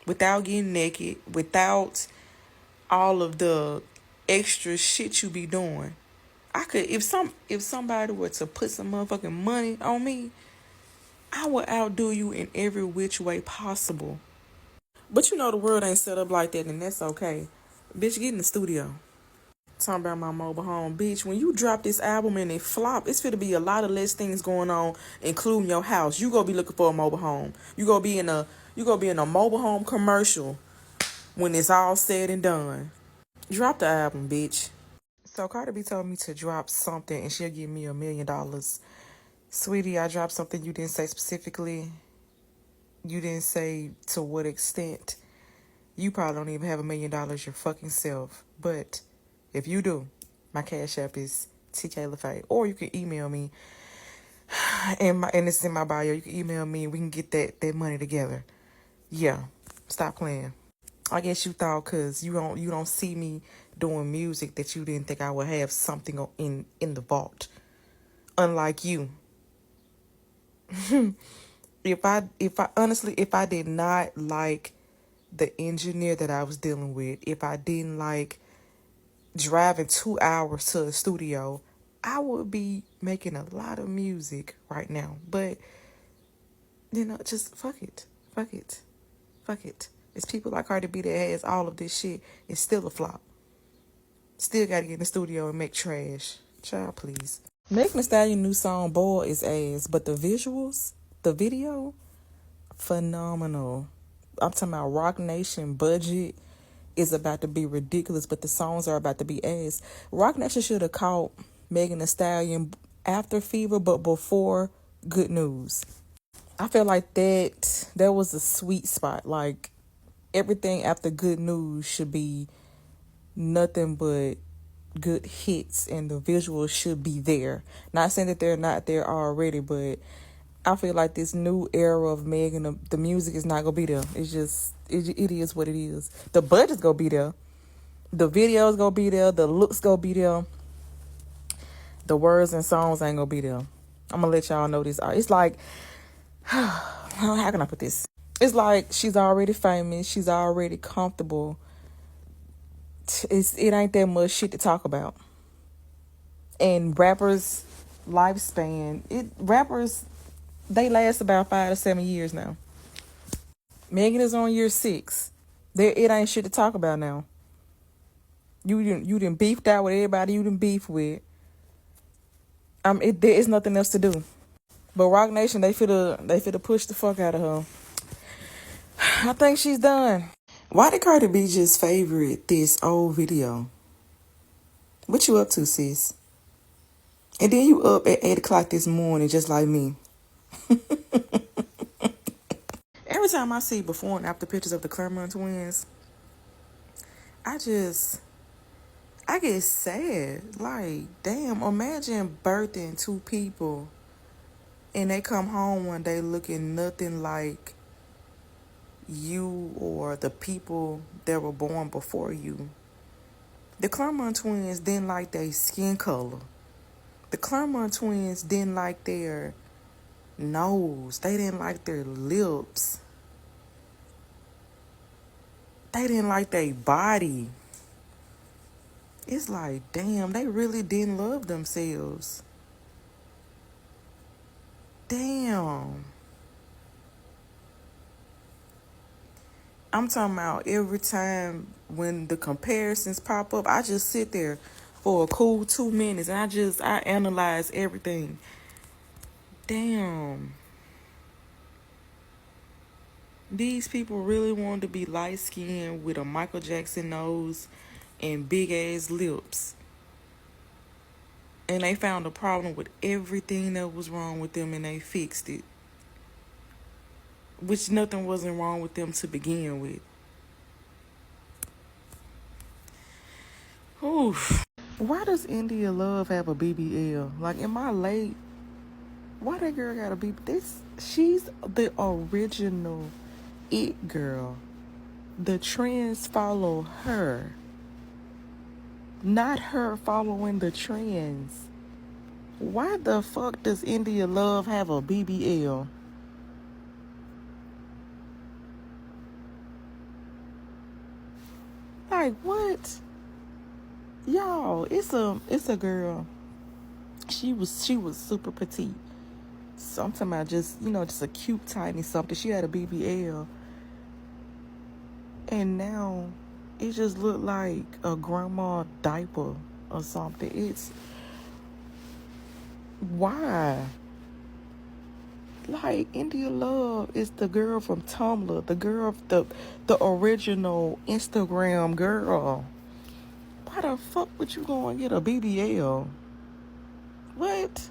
without getting naked, without all of the extra shit you be doing. I could if somebody were to put some motherfucking money on me, I would outdo you in every which way possible. But you know the world ain't set up like that, and that's okay. Bitch, get in the studio. Talking about my mobile home, bitch. When you drop this album and it flop, it's gonna be a lot of less things going on, including your house. You gonna be looking for a mobile home. You gonna be in a mobile home commercial when it's all said and done. Drop the album, bitch. So Cardi B told me to drop something and she'll give me $1 million. Sweetie, I dropped something you didn't say specifically. You didn't say to what extent. You probably don't even have $1 million your fucking self. But if you do, my cash app is TK Lafaye. Or you can email me. And it's in my bio. You can email me and we can get that money together. Yeah. Stop playing. I guess you thought because you don't see me doing music that you didn't think I would have something in the vault. Unlike you. If I did not like the engineer that I was dealing with, if I didn't like driving 2 hours to a studio, I would be making a lot of music right now. But just fuck it. Fuck it. Fuck it. It's people like Cardi B that has all of this shit. It's still a flop. Still gotta get in the studio and make trash. Child, please. Megan Thee Stallion new song Boy is ass, but the visuals, the video, phenomenal. I'm talking about Rock Nation budget is about to be ridiculous, but the songs are about to be ass. Rock Nation should have caught Megan Thee Stallion after Fever, but before Good News. I feel like that was a sweet spot. Like everything after Good News should be nothing but good hits, and the visuals should be there. Not saying that they're not there already, but I feel like this new era of Megan, the music is not gonna be there. It's just it is what it is. The budget's gonna be there, the videos gonna be there, the looks gonna be there. The words and songs ain't gonna be there. I'm gonna let y'all know this. It's like how can I put this? It's like she's already famous. She's already comfortable. It ain't that much shit to talk about. And rappers' lifespan, rappers, they last about 5 to 7 years now. Megan is on year 6. It ain't shit to talk about now. You done beefed out with everybody you done beef with. There is nothing else to do. But Rock Nation, they finna push the fuck out of her. I think she's done. Why did Cardi B just favorite this old video? What you up to, sis? And then you up at 8 o'clock this morning just like me. Every time I see before and after pictures of the Claremont twins, I get sad. Like, damn, imagine birthing 2 people and they come home one day looking nothing like you or the people that were born before you. The Claremont twins didn't like their skin color. The Claremont twins didn't like their nose. They didn't like their lips. They didn't like their body. It's like, damn, they really didn't love themselves. Damn. I'm talking about every time when the comparisons pop up, I just sit there for a cool 2 minutes and I analyze everything. Damn. These people really wanted to be light skinned with a Michael Jackson nose and big ass lips. And they found a problem with everything that was wrong with them and they fixed it. Which nothing wasn't wrong with them to begin with. Oof. Why does India Love have a BBL? Like, am I late? Why that girl got a BBL? She's the original it girl. The trends follow her. Not her following the trends. Why the fuck does India Love have a BBL? Like, what? Y'all, it's a girl. She was super petite. So I'm talking about just a cute tiny something. She had a BBL. And now it just looked like a grandma diaper or something. It's why? Like, India Love is the girl from Tumblr, the girl, the original Instagram girl. Why the fuck would you go and get a BBL? What?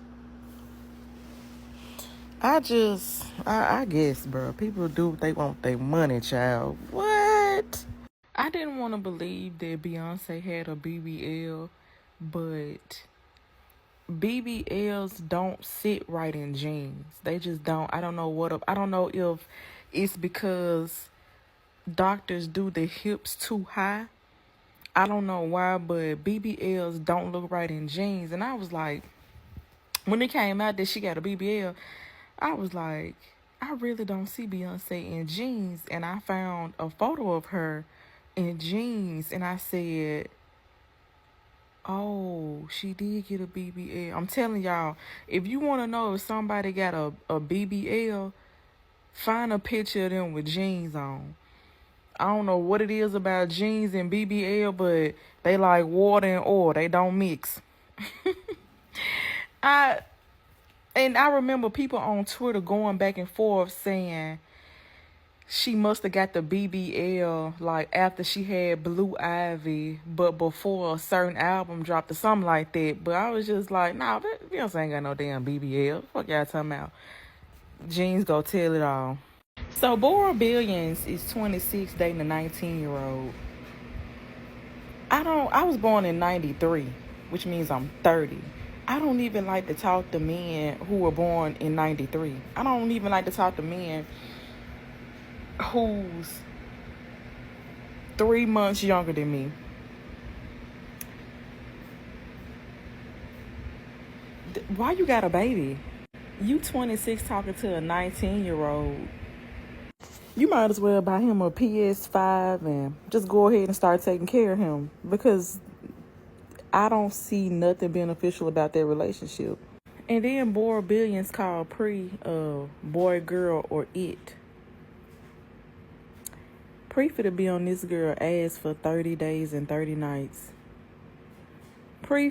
I guess, bro, people do what they want their money, child. What? I didn't want to believe that Beyonce had a BBL, but BBLs don't sit right in jeans. They just don't. I don't know if it's because doctors do the hips too high. I don't know why, but BBLs don't look right in jeans. And I was like, when it came out that she got a BBL, I was like, I really don't see Beyonce in jeans. And I found a photo of her in jeans, and I said, oh, she did get a BBL. I'm telling y'all, if you want to know if somebody got a BBL, find a picture of them with jeans on. I don't know what it is about jeans and BBL, but they like water and oil. They don't mix. I remember people on Twitter going back and forth saying she must have got the BBL like after she had Blue Ivy, but before a certain album dropped or something like that. But I was just like, nah, Beyonce ain't got no damn BBL. Fuck y'all talking about? Jeans go tell it all. So Bora Billions is 26 dating a 19-year-old. I was born in 93, which means I'm 30. I don't even like to talk to men who were born in 93. I don't even like to talk to men who's 3 months younger than me. Why you got a baby? You 26 talking to a 19-year-old. You might as well buy him a PS5 and just go ahead and start taking care of him, because I don't see nothing beneficial about their relationship. And then Bora Billions called Pre boy, girl, or it. Pre finna be on this girl ass for 30 days and 30 nights. They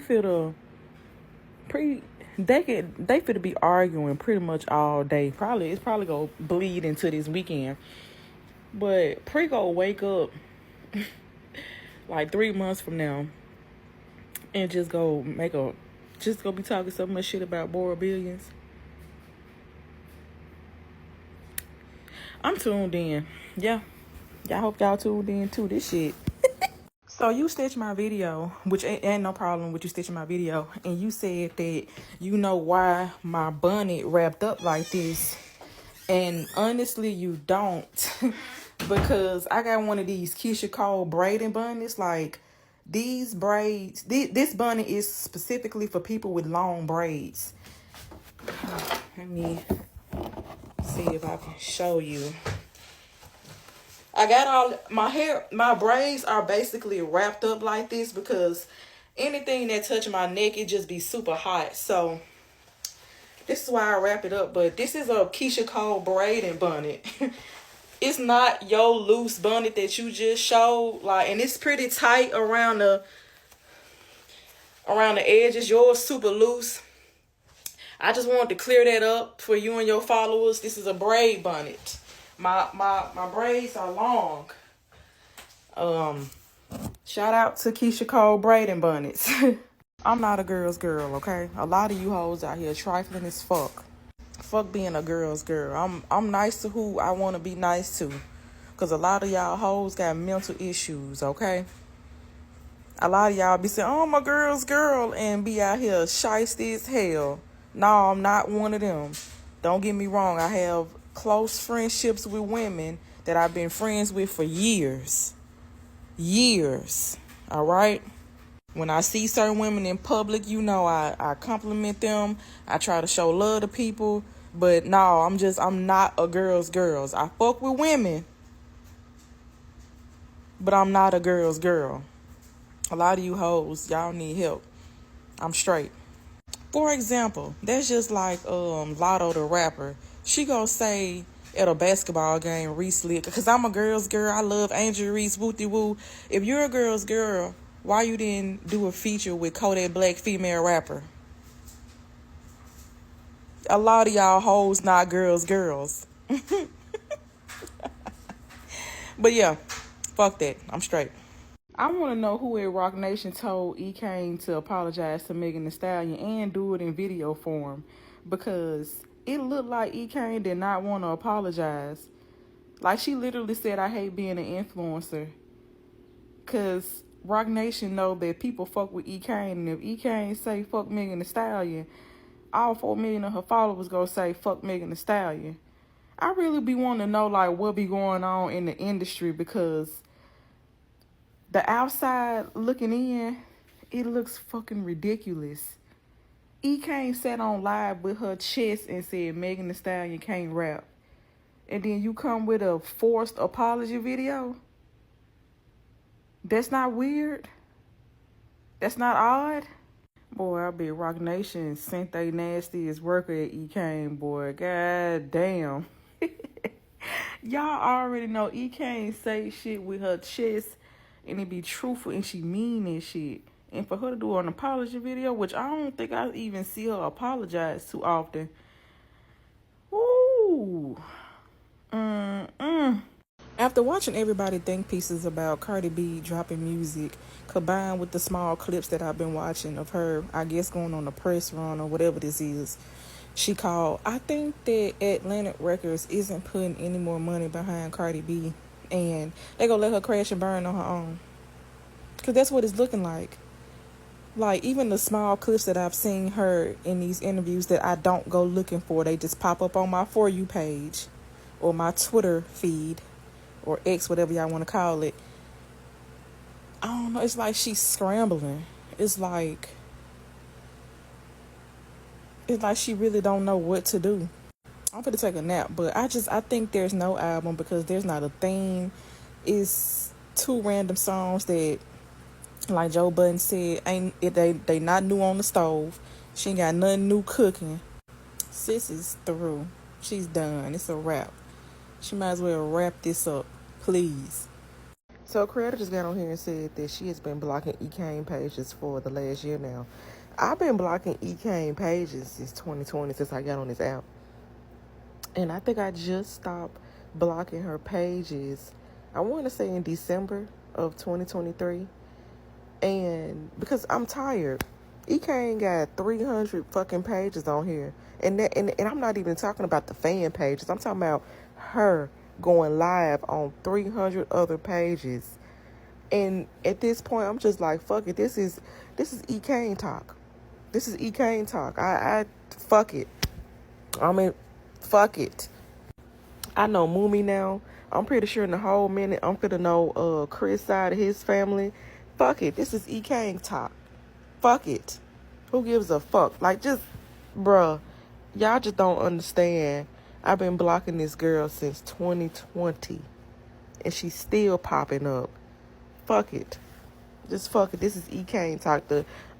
finna be arguing pretty much all day. It's probably gonna bleed into this weekend. But Pre gonna wake up like 3 months from now and just go be talking so much shit about Bora Billions. I'm tuned in. Yeah. Y'all hope y'all tuned in to this shit. So you stitched my video, which ain't no problem with you stitching my video, and you said that you know why my bonnet wrapped up like this. And honestly, you don't. because I got one of these Keisha Cole braiding bunnies. Like, these braids, this bunny is specifically for people with long braids. Let me see if I can show you. I got all my hair, my braids are basically wrapped up like this because anything that touch my neck, it just be super hot. So this is why I wrap it up. But this is a Keisha Cole braiding bunny. It's not your loose bunny that you just showed. Like, and it's pretty tight around the edges. Yours super loose. I just wanted to clear that up for you and your followers. This is a braid bonnet. My braids are long. Shout out to Keisha Cole braiding bonnets. I'm not a girl's girl, okay? A lot of you hoes out here trifling as fuck. Fuck being a girl's girl. I'm nice to who I want to be nice to. Because a lot of y'all hoes got mental issues, okay? A lot of y'all be saying, oh, I'm a girl's girl, and be out here shiesty as hell. No, I'm not one of them. Don't get me wrong. I have close friendships with women that I've been friends with for years. Years. All right? When I see certain women in public, you know, I compliment them. I try to show love to people. But no, I'm not a girl's girl. I fuck with women, but I'm not a girl's girl. A lot of you hoes, y'all need help. I'm straight. For example, that's just like Lotto the rapper. She gonna say at a basketball game, Reese Lee, because I'm a girl's girl. I love Angel Reese, wooty woo. If you're a girl's girl, why you didn't do a feature with Kodak Black, female rapper? A lot of y'all hoes not girls. But yeah, fuck that. I'm straight. I want to know who at Rock Nation told E. Kane to apologize to Megan Thee Stallion and do it in video form, because it looked like E. Kane did not want to apologize. Like, she literally said, I hate being an influencer, because Rock Nation know that people fuck with E. Kane, and if E. Kane say fuck Megan Thee Stallion, all 4 million of her followers gonna say fuck Megan Thee Stallion. I really be wanting to know, like, what be going on in the industry, because the outside looking in, it looks fucking ridiculous. E. Kane sat on live with her chest and said Megan Thee Stallion can't rap. And then you come with a forced apology video? That's not weird? That's not odd? Boy, I bet Rock Nation sent they nastiest worker at E. Kane, boy. God damn. Y'all already know E. Kane say shit with her chest and it be truthful and she mean that shit. And for her to do an apology video, which I don't think I even see her apologize too often. Ooh. After watching everybody think pieces about Cardi B dropping music, combined with the small clips that I've been watching of her, I guess, going on a press run or whatever this is, she called, I think that Atlantic Records isn't putting any more money behind Cardi B, and they gonna let her crash and burn on her own. Because that's what it's looking like. Like, even the small clips that I've seen her in these interviews that I don't go looking for, they just pop up on my For You page or my Twitter feed or X, whatever y'all want to call it. I don't know. It's like she's scrambling. It's like she really don't know what to do. I'm gonna take a nap, but I think there's no album because there's not a theme. It's 2 random songs that, like Joe Budden said, they not new on the stove. She ain't got nothing new cooking. Sis is through. She's done. It's a wrap. She might as well wrap this up, please. So Creator just got on here and said that she has been blocking E. Kane pages for the last year now. I've been blocking E. Kane pages since 2020, since I got on this app. And I think I just stopped blocking her pages, I want to say in December of 2023. And because I'm tired. E. Kane got 300 fucking pages on here. And I'm not even talking about the fan pages. I'm talking about her going live on 300 other pages. And at this point, I'm just like, fuck it. This is E. Kane talk. This is E. Kane talk. I fuck it. I mean, fuck it. I know Moomy now I'm pretty sure in a whole minute I'm gonna know Chris side of his family. Fuck it. This is E Kang talk. Fuck it. Who gives a fuck? Like, just, bruh, y'all just don't understand. I've been blocking this girl since 2020, and she's still popping up. Fuck it. Just fuck it. This is E Kane Talk.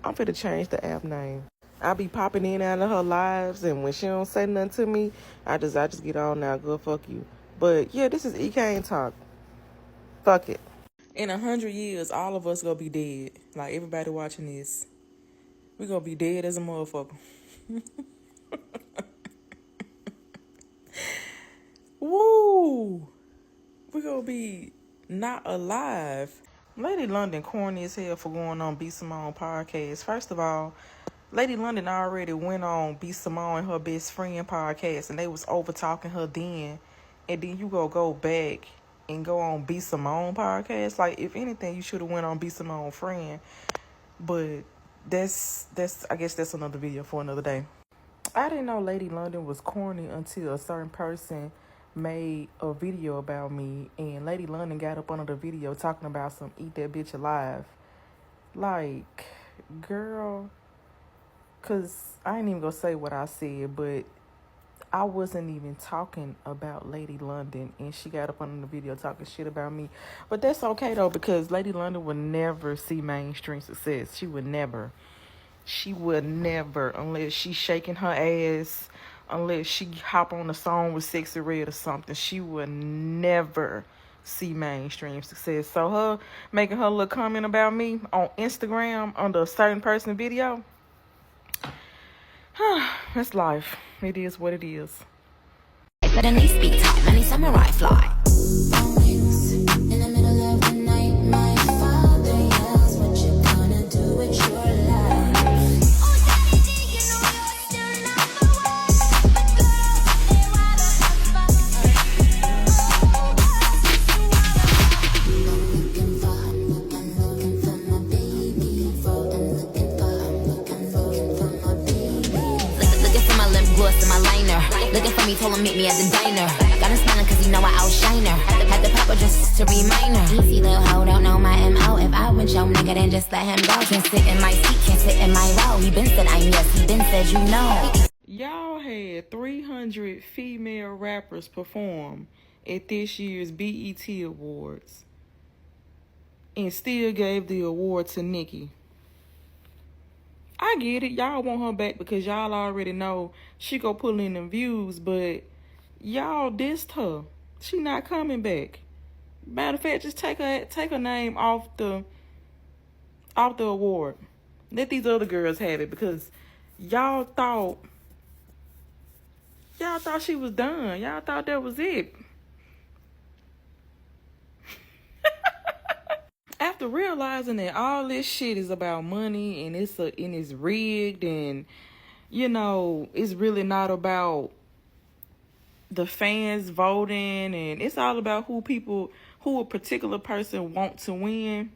I'm finna change the app name. I be popping in and out of her lives, and when she don't say nothing to me, I just get on now. Good, fuck you. But yeah, this is E Kane Talk. Fuck it. In 100 years, all of us gonna be dead. Like, everybody watching this, we gonna be dead as a motherfucker. Woo! We gonna be not alive. Lady London corny as hell for going on B Simone podcast. First of all, Lady London already went on B Simone and her best friend podcast, and they was over talking her then. And then you go back and go on B Simone podcast. Like, if anything, you should have went on B Simone friend. But that's I guess that's another video for another day. I didn't know Lady London was corny until a certain person made a video about me, and Lady London got up under the video talking about some eat that bitch alive. Like, girl, cause I ain't even gonna say what I said, but I wasn't even talking about Lady London, and she got up under the video talking shit about me. But that's okay though, because Lady London would never see mainstream success. She would never, unless she shaking her ass, unless she hop on a song with Sexy Red or something. She would never see mainstream success. So her making her little comment about me on Instagram under a certain person video, that's life. It is what it is. But at least be top, many samurai fly. In the middle of the night, my father yells, what you gonna do with your life? Oh, daddy, you know you're still number one. But girls, they rather have fun. I'm looking for my baby. I'm looking for my baby. Looking for my lip gloss and my liner. Looking for me, told him meet me at the diner. Got him smiling cause he know I outshine her. Had to pop her just to remind her. Easy little hoe, don't know my MO. If I went your nigga, then just let him go. Can't sit in my seat, can't sit in my row. He been said I'm yes, he been said you know. Y'all had 300 female rappers perform at this year's BET Awards and still gave the award to Nicki. I get it. Y'all want her back because y'all already know she go pull in them views, but y'all dissed her. She not coming back. Matter of fact, just take her name off the award. Let these other girls have it because y'all thought she was done. Y'all thought that was it. After realizing that all this shit is about money and it's rigged, and you know it's really not about the fans voting, and it's all about who a particular person want to win.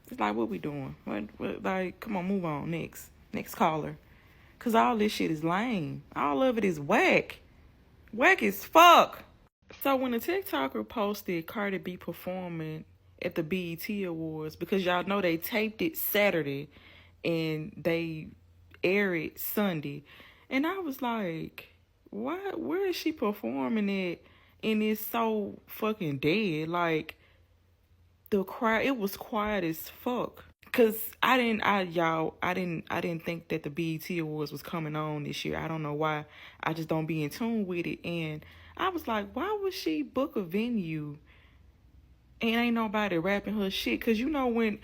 It's like, what we doing? What like, come on, move on. Next caller. Cause all this shit is lame. All of it is whack. Whack as fuck. So when a TikToker posted Cardi B performing at the BET Awards, because y'all know they taped it Saturday and they aired it Sunday, and I was like, where is she performing it? And it's so fucking dead. Like, the crowd, it was quiet as fuck. Cause I didn't think that the BET Awards was coming on this year. I don't know why. I just don't be in tune with it. And I was like, why would she book a venue and ain't nobody rapping her shit? Cause you know when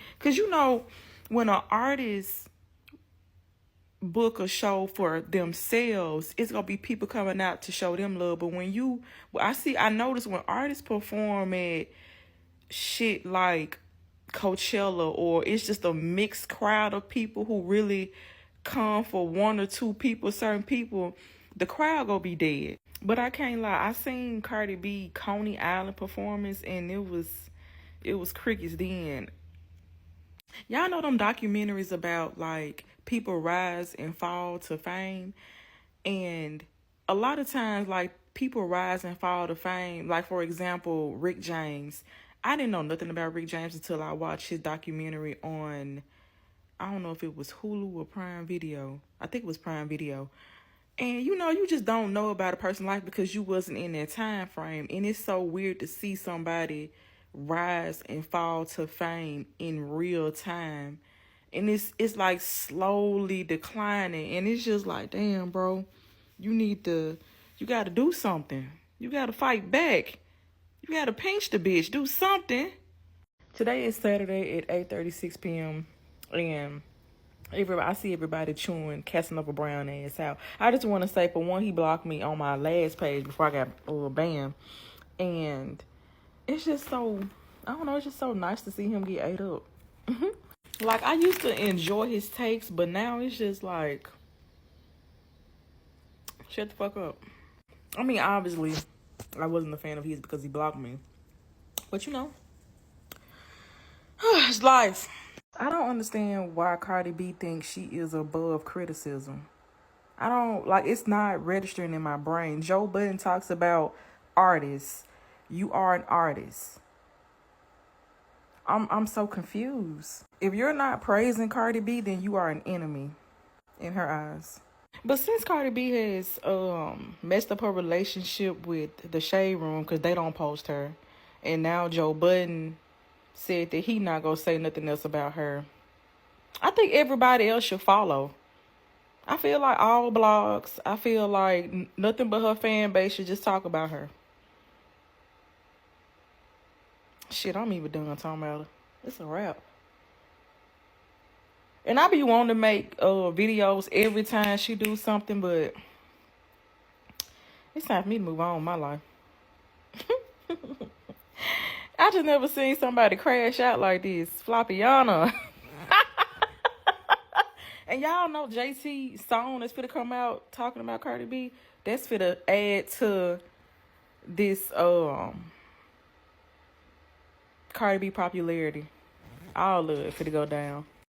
an artist book a show for themselves, it's gonna be people coming out to show them love. But I notice when artists perform at shit like Coachella, or it's just a mixed crowd of people who really come for one or two people, certain people, the crowd gonna be dead. But I can't lie, I seen Cardi B Coney Island performance, and it was crickets then. Y'all know them documentaries about like people rise and fall to fame, and a lot of times like people rise and fall to fame. Like, for example, Rick James. I didn't know nothing about Rick James until I watched his documentary on, I don't know if it was Hulu or Prime Video. I think it was Prime Video. And, you know, you just don't know about a person's life because you wasn't in that time frame. And it's so weird to see somebody rise and fall to fame in real time. And it's like slowly declining. And it's just like, damn, bro, you got to do something. You got to fight back. You got to pinch the bitch. Do something. Today is Saturday at 8:36 p.m. And I see everybody chewing Casanova Brown ass out. I just want to say, for one, he blocked me on my last page before I got banned. And it's just so, I don't know, it's just so nice to see him get ate up. Like, I used to enjoy his takes, but now it's just like, shut the fuck up. I mean, obviously, I wasn't a fan of his because he blocked me. But, you know, it's life. I don't understand why Cardi B thinks she is above criticism. I don't, like, it's not registering in my brain. Joe Budden talks about artists. You are an artist. I'm so confused. If you're not praising Cardi B, then you are an enemy in her eyes. But since Cardi B has messed up her relationship with the Shade Room because they don't post her, and now Joe Budden said that he not gonna say nothing else about her, I think everybody else should follow. I feel like all blogs, I feel like nothing but her fan base should just talk about her. Shit, I'm even done talking about her. It's a wrap. And I be wanting to make videos every time she do something, but it's time for me to move on with my life. I just never seen somebody crash out like this. Floppiana. And y'all know JT song that's finna come out talking about Cardi B. That's finna add to this Cardi B popularity. All of it finna go down.